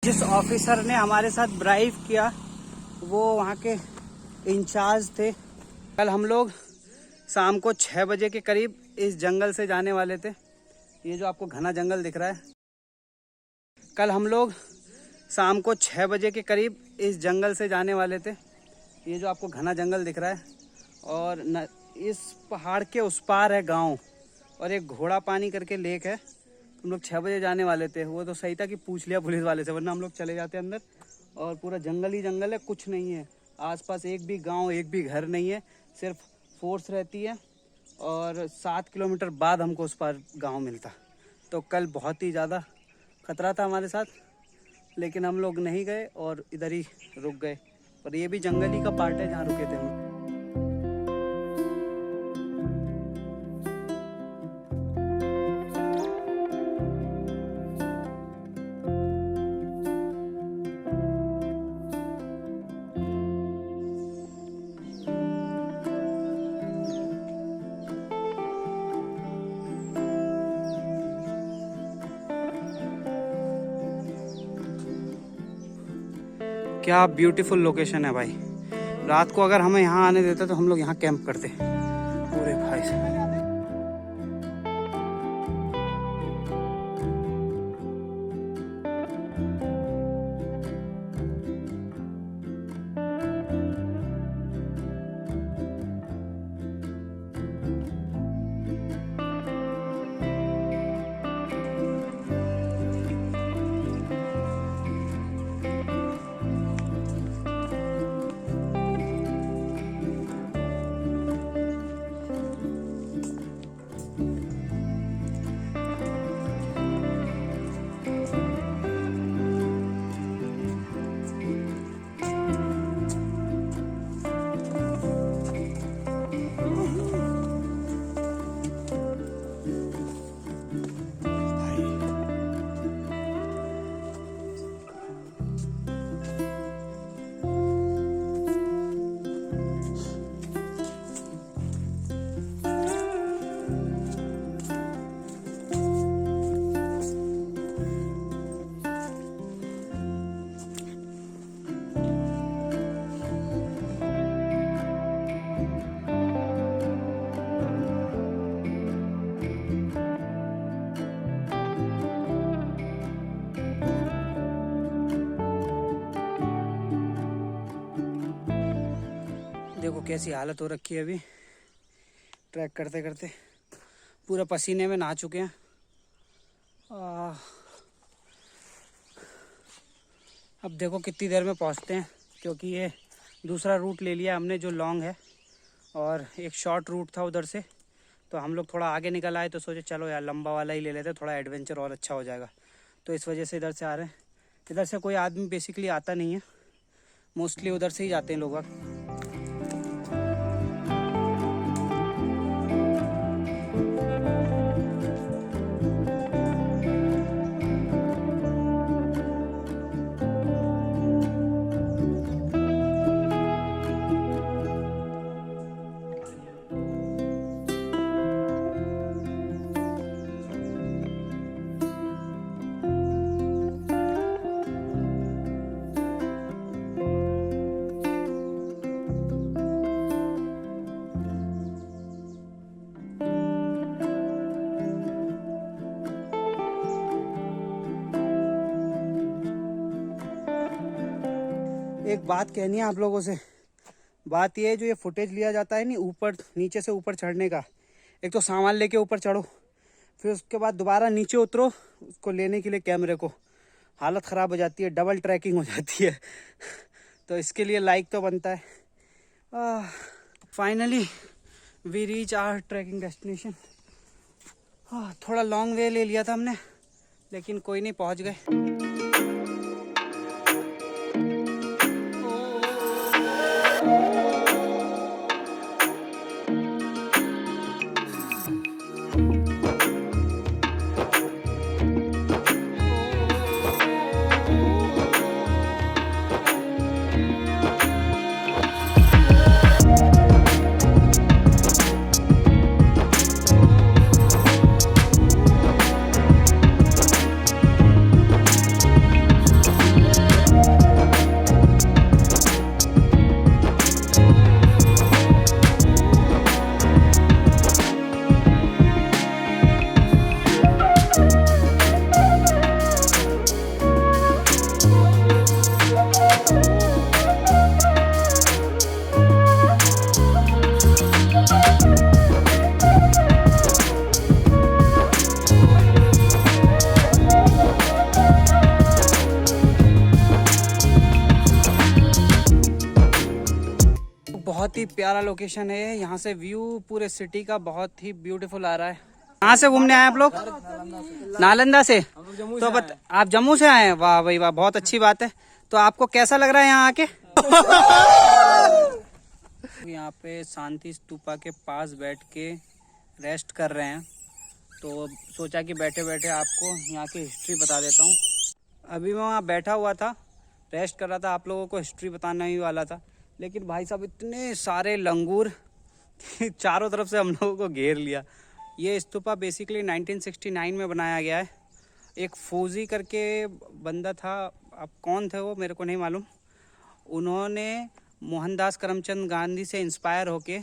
जिस ऑफिसर ने हमारे साथ ब्राइव किया वो वहाँ के इंचार्ज थे। कल हम लोग शाम को 6 बजे के करीब इस जंगल से जाने वाले थे। ये जो आपको घना जंगल दिख रहा है, कल हम लोग शाम को 6 बजे के करीब इस जंगल से जाने वाले थे। ये जो आपको घना जंगल दिख रहा है और इस पहाड़ के उस पार है गांव और एक घोड़ा पानी करके लेक है। हम लोग 6 बजे जाने वाले थे। वो तो सही था कि पूछ लिया पुलिस वाले से, वरना हम लोग चले जाते अंदर। और पूरा जंगल ही जंगल है, कुछ नहीं है आसपास, एक भी गांव एक भी घर नहीं है, सिर्फ फोर्स रहती है। और 7 किलोमीटर बाद हमको उस पार गांव मिलता। तो कल बहुत ही ज़्यादा खतरा था हमारे साथ, लेकिन हम लोग नहीं गए और इधर ही रुक गए। और ये भी जंगल ही का पार्ट है जहाँ रुके थे हम। क्या ब्यूटीफुल लोकेशन है भाई। रात को अगर हमें यहाँ आने देते तो हम लोग यहाँ कैंप करते पूरे भाई से। देखो कैसी हालत हो रखी है अभी ट्रैक करते करते, पूरा पसीने में नहा चुके हैं। अब देखो कितनी देर में पहुंचते हैं, क्योंकि ये दूसरा रूट ले लिया हमने जो लॉन्ग है, और एक शॉर्ट रूट था उधर से। तो हम लोग थोड़ा आगे निकल आए तो सोचे चलो यार लंबा वाला ही ले लेते, थोड़ा एडवेंचर और अच्छा हो जाएगा। तो इस वजह से इधर से आ रहे हैं। इधर से कोई आदमी बेसिकली आता नहीं है, मोस्टली उधर से ही जाते हैं लोग। एक बात कहनी है आप लोगों से। बात ये है, जो ये फुटेज लिया जाता है नहीं ऊपर नीचे से ऊपर चढ़ने का, एक तो सामान लेके ऊपर चढ़ो, फिर उसके बाद दोबारा नीचे उतरो उसको लेने के लिए कैमरे को, हालत ख़राब हो जाती है, डबल ट्रैकिंग हो जाती है। तो इसके लिए लाइक तो बनता है। Finally we reach our trekking destination. थोड़ा लॉन्ग वे ले लिया था हमने, लेकिन कोई नहीं, पहुंच गए। बहुत ही प्यारा लोकेशन है। यहाँ से व्यू पूरे सिटी का बहुत ही ब्यूटीफुल आ रहा है। कहाँ से घूमने आए आप लोग? नालंदा से। तो आप जम्मू से आए हैं? वाह भाई वाह, बहुत अच्छी बात है। तो आपको कैसा लग रहा है यहाँ आके? यहाँ पे शांति स्तूपा के पास बैठ के रेस्ट कर रहे हैं, तो सोचा कि बैठे बैठे आपको यहाँ की हिस्ट्री बता देता हूँ। अभी मैं वहाँ बैठा हुआ था, रेस्ट कर रहा था, आप लोगों को हिस्ट्री बताना ही वाला था, लेकिन भाई साहब इतने सारे लंगूर चारों तरफ से हम लोगों को घेर लिया। ये स्तूपा बेसिकली 1969 में बनाया गया है। एक फौजी करके बंदा था, अब कौन थे वो मेरे को नहीं मालूम। उन्होंने मोहनदास करमचंद गांधी से इंस्पायर होके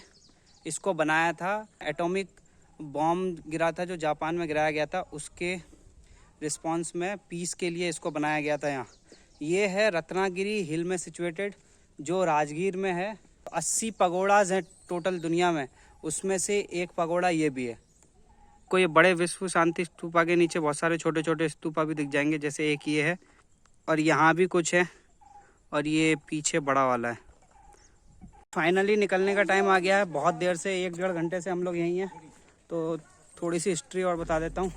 इसको बनाया था। एटॉमिक बॉम्ब गिरा था जो जापान में गिराया गया था, उसके रिस्पॉन्स में पीस के लिए इसको बनाया गया था। यहाँ ये है रत्नागिरी हिल में सिचुएटेड, जो राजगीर में है। 80 पगोड़ाज हैं टोटल दुनिया में, उसमें से एक पगोड़ा ये भी है। को ये बड़े विश्व शांति स्तूपा के नीचे बहुत सारे छोटे छोटे स्तूपा भी दिख जाएंगे, जैसे एक ये है और यहाँ भी कुछ है और ये पीछे बड़ा वाला है। फाइनली निकलने का टाइम आ गया है। बहुत देर से 1-1.5 घंटे से हम लोग यहीं हैं। तो थोड़ी सी हिस्ट्री और बता देता हूँ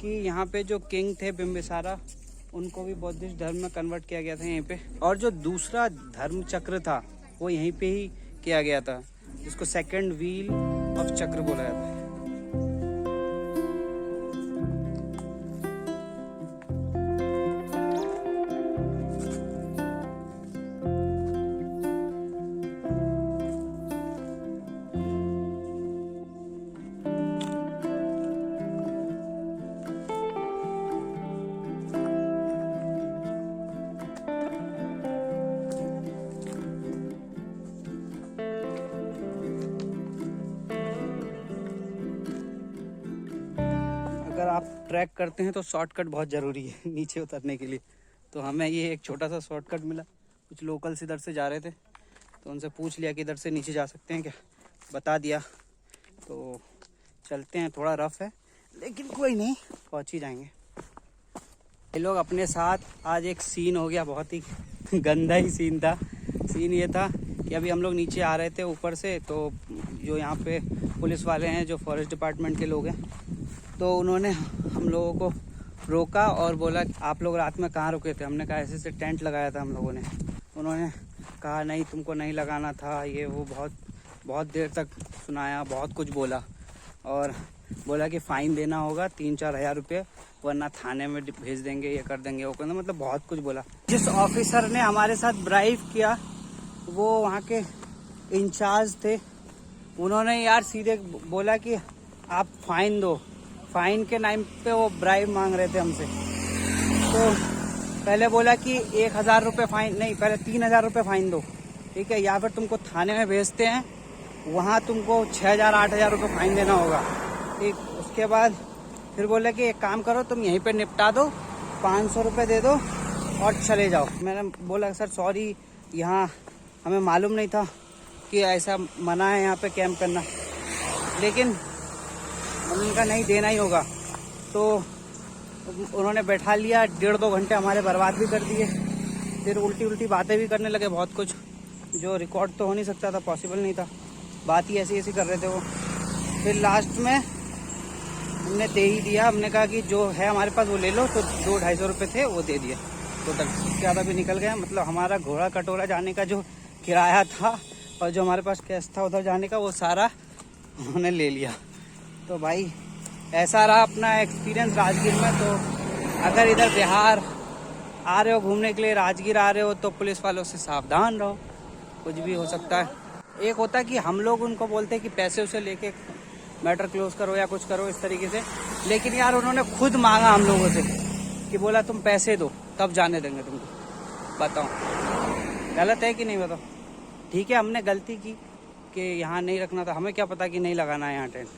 कि यहाँ पे जो किंग थे बिम्बिसारा, उनको भी बौद्धिस्ट धर्म में कन्वर्ट किया गया था यहीं पे। और जो दूसरा धर्म चक्र था वो यहीं पे ही किया गया था, जिसको सेकंड व्हील ऑफ चक्र बोला जाता है। अगर आप ट्रैक करते हैं तो शॉर्टकट बहुत ज़रूरी है नीचे उतरने के लिए। तो हमें ये एक छोटा सा शॉर्टकट मिला। कुछ लोकल्स इधर से जा रहे थे, तो उनसे पूछ लिया कि इधर से नीचे जा सकते हैं क्या, बता दिया। तो चलते हैं, थोड़ा रफ है लेकिन कोई नहीं, पहुंच ही जाएंगे। ये लोग अपने साथ आज एक सीन हो गया, बहुत ही गंदा ही सीन था। सीन ये था कि अभी हम लोग नीचे आ रहे थे ऊपर से, तो जो यहाँ पे पुलिस वाले हैं, जो फॉरेस्ट डिपार्टमेंट के लोग हैं, तो उन्होंने हम लोगों को रोका और बोला आप लोग रात में कहाँ रुके थे। हमने कहा ऐसे टेंट लगाया था हम लोगों ने। उन्होंने कहा नहीं तुमको नहीं लगाना था, ये वो बहुत देर तक सुनाया, बहुत कुछ बोला और बोला कि फ़ाइन देना होगा 3-4 हज़ार रुपये, वरना थाने में भेज देंगे, ये कर देंगे, वो कर देंगे, मतलब बहुत कुछ बोला। जिस ऑफिसर ने हमारे साथ ब्राइव किया वो वहाँ के इंचार्ज थे। उन्होंने यार सीधे बोला कि आप फ़ाइन दो। फ़ाइन के नाम पे वो ब्राइब मांग रहे थे हमसे। तो पहले बोला कि 1,000 रुपये फ़ाइन, नहीं पहले 3,000 रुपये फ़ाइन दो, ठीक है, या फिर तुमको थाने में भेजते हैं, वहाँ तुमको 6,000-8,000 रुपये फ़ाइन देना होगा, ठीक। उसके बाद फिर बोले कि एक काम करो तुम यहीं पे निपटा दो, 500 रुपये दे दो और चले जाओ। मैंने बोला सर सॉरी, यहाँ हमें मालूम नहीं था कि ऐसा मना है यहाँ पे कैंप करना, लेकिन उनका नहीं देना ही होगा। तो उन्होंने बैठा लिया, 1.5-2 घंटे हमारे बर्बाद भी कर दिए। फिर उल्टी बातें भी करने लगे, बहुत कुछ जो रिकॉर्ड तो हो नहीं सकता था, पॉसिबल नहीं था, बात ही ऐसी कर रहे थे वो। फिर लास्ट में हमने दे ही दिया। हमने कहा कि जो है हमारे पास वो ले लो, तो 200-250 रुपये थे वो दे दिए टोटल। ज़्यादा भी निकल गया, मतलब हमारा घोड़ा कटोरा जाने का जो किराया था और जो हमारे पास कैश था उधर जाने का, वो सारा उन्होंने ले लिया। तो भाई ऐसा रहा अपना एक्सपीरियंस राजगीर में। तो अगर इधर बिहार आ रहे हो घूमने के लिए, राजगीर आ रहे हो, तो पुलिस वालों से सावधान रहो, कुछ भी हो सकता है। एक होता है कि हम लोग उनको बोलते हैं कि पैसे उसे लेके मैटर क्लोज करो या कुछ करो इस तरीके से, लेकिन यार उन्होंने खुद मांगा हम लोगों से कि बोला तुम पैसे दो तब जाने देंगे तुमको। बताओ गलत है कि नहीं? बताओ। ठीक है हमने गलती की कि यहाँ नहीं रखना था, हमें क्या पता कि नहीं लगाना है यहाँ टेंट।